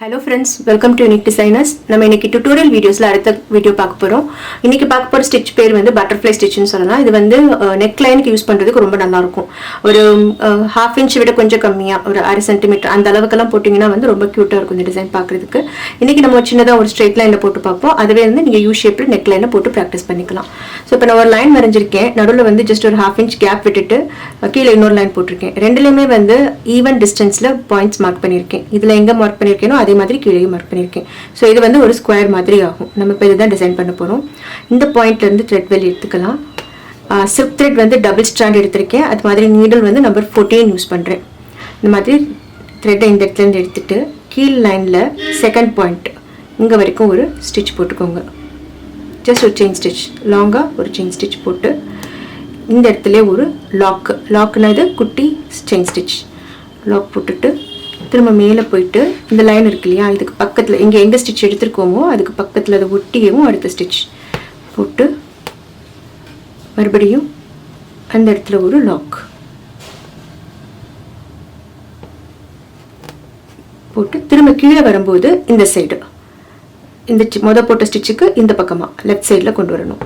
Hello friends, welcome to Unique Designers. நம்ம இன்னைக்கு tutorial videosல அடுத்த வீடியோ பார்க்க போறோம். இன்னைக்கு பார்க்க போற ஸ்டிட்ச் பேர் வந்து பட்டர்ஃப்ளை ஸ்டிட்ச்னு சொல்லலாம். இது வந்து நெக் லைனுக்கு யூஸ் பண்றதுக்கு ரொம்ப நல்லா இருக்கும். ஒரு 1/2 inch விட கொஞ்சம் கம்மியா ஒரு 1/2 cm அந்த அளவுக்குலாம் போடிங்கனா வந்து ரொம்ப கியூட்டா இருக்கும் இந்த டிசைன் பார்க்கிறதுக்கு. இன்னைக்கு நம்ம சின்னதா ஒரு ஸ்ட்ரைட் லைன்ல போட்டு பார்ப்போம். அதுவே வந்து நீங்க யூ ஷேப்ல நெக் லைன்ல போட்டு பிராக்டீஸ் பண்ணிக்கலாம். சோ இப்போ நான் ஒரு லைன் வரைஞ்சிருக்கேன். நடுவுல வந்து just ஒரு 1/2 inch கேப் விட்டுட்டு கீழ இன்னொரு லைன் போட்டுருக்கேன். ரெண்டுலயுமே வந்து ஈவன் டிஸ்டன்ஸ்ல பாயிண்ட்ஸ் மார்க் பண்ணிருக்கேன். இதுல எங்க மார்க் பண்ணிருக்கேனோ அதே மாதிரி கீழே மார்க் பண்ணிருக்கேன். சோ இது வந்து ஒரு ஸ்கொயர் மாதிரி ஆகும். நம்ம இப்ப இத டிசைன் பண்ண போறோம். இந்த பாயிண்ட்ல இருந்து த்ரெட் வெளிய எடுத்துக்கலாம். silk thread வந்து டபுள் ஸ்ட்ராண்ட் எடுத்துர்க்கேன். அது மாதிரி நீடில் வந்து நம்பர் 14 யூஸ் பண்றேன். இந்த மாதிரி thread இந்த இடத்துல இருந்து எடுத்துட்டு கீழ் லைன்ல செகண்ட் பாயிண்ட் இங்க வரைக்கும் ஒரு ஸ்டிட்ச் போட்டுக்கோங்க. just ஒரு செயின் ஸ்டிட்ச் லாங்கா ஒரு செயின் ஸ்டிட்ச் போட்டு இந்த இடத்துல ஒரு லாக்னா இது குட்டி செயின் ஸ்டிட்ச் லாக் போட்டுட்டு திரும்ப மேலே போயிட்டு இந்த லைன் இருக்கு இல்லையா இதுக்கு பக்கத்துல இங்க எங்க ஸ்டிட்ச் எடுத்துர்க்கோமோ அதுக்கு பக்கத்துல அத ஒட்டியவும் அடுத்த ஸ்டிட்ச் போட்டு மறுபடியும் அந்த இடத்துல ஒரு லாக் போட்டு திரும்ப கீழே வரும்போது இந்த சைடு இந்த மொத போட்ட ஸ்டிட்சுக்கு இந்த பக்கமா லெஃப்ட் சைடுல கொண்டு வரணும்.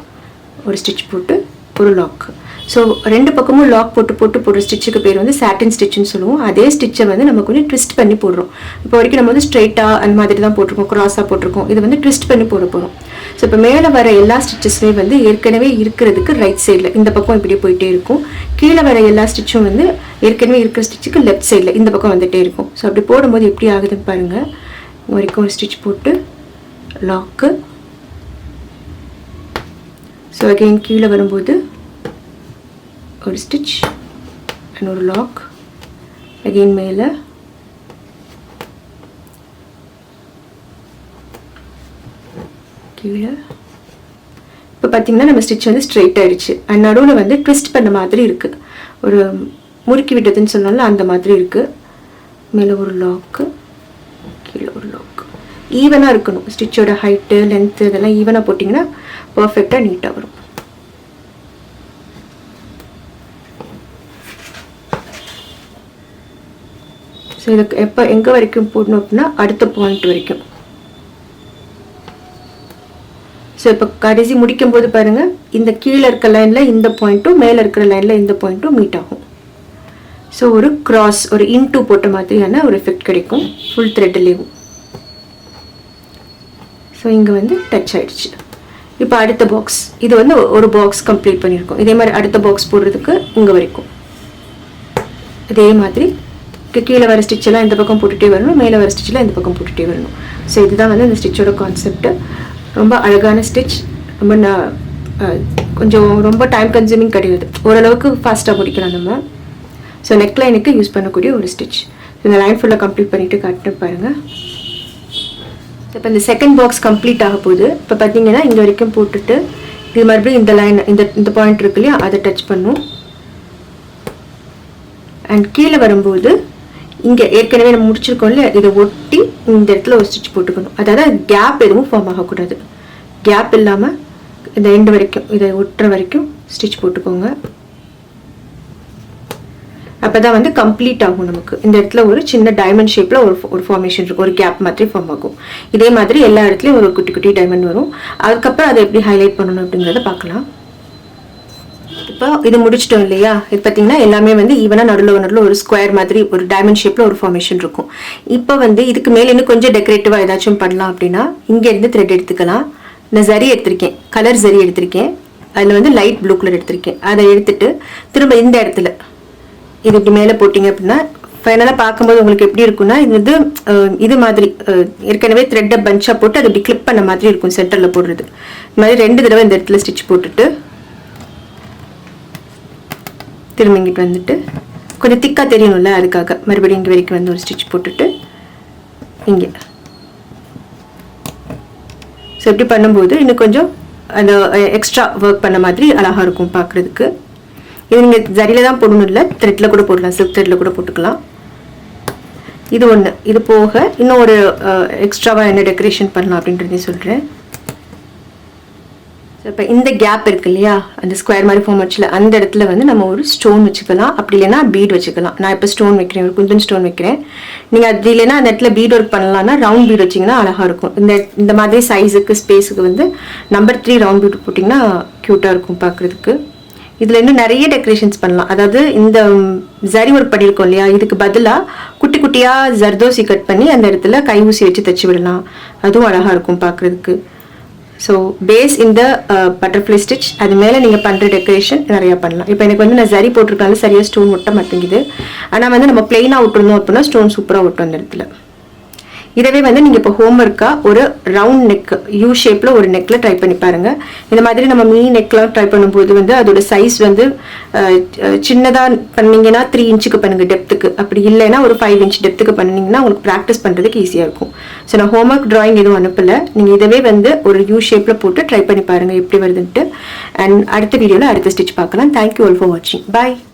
ஒரு ஸ்டிட்ச் போட்டு ஒரு லாக். சோ ரெண்டு பக்கமும் லாக் போட்டு போடுற ஸ்டிட்சுக்கு பேர் வந்து சாட்டின் ஸ்டிட்ச்னு சொல்லுவோம். அதே ஸ்டிட்சை வந்து நம்ம கொஞ்சம் ட்விஸ்ட் பண்ணி போடுறோம். இப்போ வரைக்கும் நம்ம வந்து ஸ்ட்ரைட்டா அந்த மாதிரி தான் போட்டுருக்கோம், கிராஸா போட்டுருக்கோம். இது வந்து ட்விஸ்ட் பண்ணி போட போறோம். சோ இப்போ மேலே வர எல்லா ஸ்டிட்சஸுமே வந்து ஏற்கனவே இருக்கிறதுக்கு ரைட் சைடுல இந்த பக்கம் இப்படி போயிட்டே இருக்கும். கீழே வர எல்லா ஸ்டிட்சும் வந்து ஏற்கனவே இருக்கிற ஸ்டிட்சுக்கு லெஃப்ட் சைடுல இந்த பக்கம் வந்துட்டே இருக்கும். சோ அப்படி போடும்போது எப்படி ஆகுதுன்னு பாருங்க. வரைக்கும் ஒரு ஸ்டிட்ச் போட்டு லாக். சோ அகைன் கீழே வரும்போது ஒரு ஸ்டிட்ச் and ஒரு லாக். அகைன் மேலே கீழே. இப்போ பார்த்தீங்கன்னா நம்ம ஸ்டிட்ச் வந்து ஸ்ட்ரைட் ஆயிடுச்சு. அண்ட் நடுவில் வந்து ட்விஸ்ட் பண்ண மாதிரி இருக்கு, ஒரு முறுக்கி விட்டதுன்னு சொன்னாலும் அந்த மாதிரி இருக்கு. மேலே ஒரு லாக்கு, கீழே ஒரு லாக். ஈவனாக இருக்கணும் ஸ்டிச்சோட ஹைட்டு லென்த்து இதெல்லாம் ஈவனாக போட்டிங்கன்னா பர்ஃபெக்டாக நீட்டாக வரும். ஸோ இதுக்கு எப்போ எங்கே வரைக்கும் போடணும் அப்படின்னா அடுத்த பாயிண்ட் வரைக்கும். ஸோ இப்போ கடைசி முடிக்கும் போது பாருங்க இந்த கீழே இருக்க லைனில் இந்த பாயிண்ட்டும் மேலே இருக்கிற லைனில் இந்த பாயிண்ட்டும் மீட் ஆகும். ஸோ ஒரு கிராஸ் ஒரு இன்டூ போட்ட மாதிரியான ஒரு எஃபெக்ட் கிடைக்கும் ஃபுல் த்ரெட்லேயும். ஸோ இங்கே வந்து டச் ஆயிடுச்சு. இப்போ அடுத்த பாக்ஸ் இது வந்து ஒரு பாக்ஸ் கம்ப்ளீட் பண்ணியிருக்கோம். இதே மாதிரி அடுத்த பாக்ஸ் போடுறதுக்கு இங்கே வரைக்கும் இதே மாதிரி கீழே வர ஸ்டிச்செல்லாம் இந்த பக்கம் போட்டுகிட்டே வரணும், மேலே வர ஸ்டிச்செல்லாம் இந்த பக்கம் போட்டுகிட்டே வரணும். ஸோ இதுதான் வந்து இந்த ஸ்டிச்சோட கான்செப்ட். ரொம்ப அழகான ஸ்டிச், ரொம்ப கொஞ்சம் ரொம்ப டைம் கன்சூமிங் கிடையாது, ஓரளவுக்கு ஃபாஸ்ட்டாக முடிக்கலாம் நம்ம. ஸோ நெக் லைனுக்கு யூஸ் பண்ணக்கூடிய ஒரு ஸ்டிச். இந்த லைன் ஃபுல்லாக கம்ப்ளீட் பண்ணிவிட்டு காட்டுன்னு பாருங்கள். இப்போ இந்த செகண்ட் பாக்ஸ் கம்ப்ளீட் ஆக போகுது. இப்போ பார்த்தீங்கன்னா இங்கே வரைக்கும் போட்டுட்டு இது மறுபடியும் இந்த லைன் இந்த பாயிண்ட் இருக்கு இல்லையா அதை டச் பண்ணும். அண்ட் கீழே வரும்போது இங்கே ஏற்கனவே நம்ம முடிச்சிருக்கோம்ல இதை ஒட்டி இந்த இடத்துல ஒரு ஸ்டிச் போட்டுக்கணும். அதாவது கேப் எதுவும் ஃபார்ம் ஆகக்கூடாது. கேப் இல்லாமல் இந்த எண்டு வரைக்கும் இதை ஒட்டுற வரைக்கும் ஸ்டிச் போட்டுக்கோங்க. அப்போதான் வந்து கம்ப்ளீட் ஆகும். நமக்கு இந்த இடத்துல ஒரு சின்ன டைமண்ட் ஷேப்பில் ஒரு ஃபார்மேஷன் இருக்கும், ஒரு கேப் மாதிரி ஃபார்ம் ஆகும். இதே மாதிரி எல்லா இடத்துலையும் ஒரு குட்டி குட்டி டைமண்ட் வரும். அதுக்கப்புறம் அதை எப்படி ஹைலைட் பண்ணணும் அப்படிங்கிறத பார்க்கலாம். இப்போ இது முடிச்சிட்டோம் இல்லையா, இது பார்த்தீங்கன்னா எல்லாமே வந்து ஈவனாக நடுவில் ஒரு ஸ்கொயர் மாதிரி ஒரு டைமண்ட் ஷேப்பில் ஒரு ஃபார்மேஷன் இருக்கும். இப்போ வந்து இதுக்கு மேலே இன்னும் கொஞ்சம் டெக்கரேட்டிவாக ஏதாச்சும் பண்ணலாம் அப்படின்னா இங்கேருந்து த்ரெட் எடுத்துக்கலாம். நான் ஜரி எடுத்திருக்கேன், கலர் ஜரி எடுத்திருக்கேன். அதில் வந்து லைட் ப்ளூ கலர் எடுத்திருக்கேன். அதை எடுத்துட்டு திரும்ப இந்த இடத்துல இது இப்படி மேலே போட்டிங்க அப்படின்னா ஃபைனலாக பார்க்கும்போது உங்களுக்கு எப்படி இருக்குன்னா இது வந்து இது மாதிரி ஏற்கனவே த்ரெட்டை பஞ்சாக போட்டு அதை இப்படி கிளிப் பண்ண மாதிரி இருக்கும். சென்டரில் போடுறது இது மாதிரி 2 தடவை இந்த இடத்துல ஸ்டிச் போட்டுட்டு திரும்ப இங்கிட்டு வந்துட்டு கொஞ்சம் திக்காக தெரியணும்ல, அதுக்காக மறுபடியும் இங்கே வரைக்கும் வந்து ஒரு ஸ்டிச் போட்டுட்டு இங்கே. ஸோ இப்படி பண்ணும்போது இன்னும் கொஞ்சம் அந்த எக்ஸ்ட்ரா ஒர்க் பண்ண மாதிரி அழகாக இருக்கும் பார்க்குறதுக்கு. இது நீங்கள் ஜரியில் தான் போடணும் இல்லை, த்ரெட்டில் கூட போடலாம், சில்க் த்ரெட்டில் கூட போட்டுக்கலாம். இது ஒன்று. இது போக இன்னும் ஒரு எக்ஸ்ட்ராவாக என்ன டெக்கரேஷன் பண்ணலாம் அப்படின்றதையும் சொல்கிறேன். ஸோ இப்போ இந்த கேப் இருக்கு இல்லையா, அந்த ஸ்கொயர் மாதிரி ஃபார்ம் வச்சுல அந்த இடத்துல வந்து நம்ம ஒரு ஸ்டோன் வச்சுக்கலாம், அப்படி இல்லைன்னா பீட் வச்சுக்கலாம். நான் இப்போ ஸ்டோன் வைக்கிறேன், ஒரு குந்தன் ஸ்டோன் வைக்கிறேன். நீங்கள் அது இல்லைன்னா அந்த இடத்துல பீட் ஒர்க் பண்ணலாம்னா ரவுண்ட் பீட் வச்சிங்கன்னா அழகாக இருக்கும். இந்த மாதிரி சைஸுக்கு ஸ்பேஸுக்கு வந்து நம்பர் 3 ரவுண்ட் பீட் போட்டிங்கன்னா க்யூட்டாக இருக்கும் பார்க்குறதுக்கு. இதில் இன்னும் நிறைய டெக்கரேஷன்ஸ் பண்ணலாம். அதாவது இந்த ஜரி ஒர்க் பண்ணியிருக்கோம் இல்லையா, இதுக்கு பதிலாக குட்டி குட்டியாக ஜர்தோசி கட் பண்ணி அந்த இடத்துல கை ஊசி வச்சு தைச்சி விடலாம். அதுவும் அழகாக இருக்கும் பார்க்குறதுக்கு. ஸோ பேஸ் இந்த பட்டர்ஃப்ளை ஸ்டிச், அது மேலே நீங்கள் பண்ணுற டெக்கரேஷன் நிறையா பண்ணலாம். இப்போ எனக்கு வந்து நான் ஜரி போட்டிருக்கனால சரியாக ஸ்டோன் ஒட்ட மாட்டேங்குது. ஆனால் வந்து நம்ம பிளெயினாக விட்டுருந்தோம் அப்படின்னா ஸ்டோன் சூப்பராக ஒட்டும் அந்த இடத்துல. இதவே வந்து நீங்கள் இப்போ ஹோம்ஒர்க்காக ஒரு ரவுண்ட் நெக் யூ ஷேப்பில் ஒரு நெக்கில் ட்ரை பண்ணி பாருங்கள். இந்த மாதிரி நம்ம மினி நெக்லாம் ட்ரை பண்ணும்போது வந்து அதோட சைஸ் வந்து சின்னதாக பண்ணிங்கன்னா 3 இன்ச்சுக்கு பண்ணுங்கள் டெப்த்துக்கு, அப்படி இல்லைன்னா ஒரு 5 இன்ச் டெப்த்துக்கு பண்ணிங்கன்னா உங்களுக்கு ப்ராக்டிஸ் பண்ணுறதுக்கு ஈஸியாக இருக்கும். ஸோ நான் ஹோம்ஒர்க் ட்ராயிங் எதுவும் அனுப்பலை, நீங்கள் இதவே வந்து ஒரு யூ ஷேப்பில் போட்டு ட்ரை பண்ணி பாருங்கள் எப்படி வருதுன்ட்டு. அண்ட் அடுத்த வீடியோவில் அடுத்த ஸ்டிச் பார்க்கலாம். தேங்க்யூ ஆல் ஃபார் வாட்சிங். பாய்.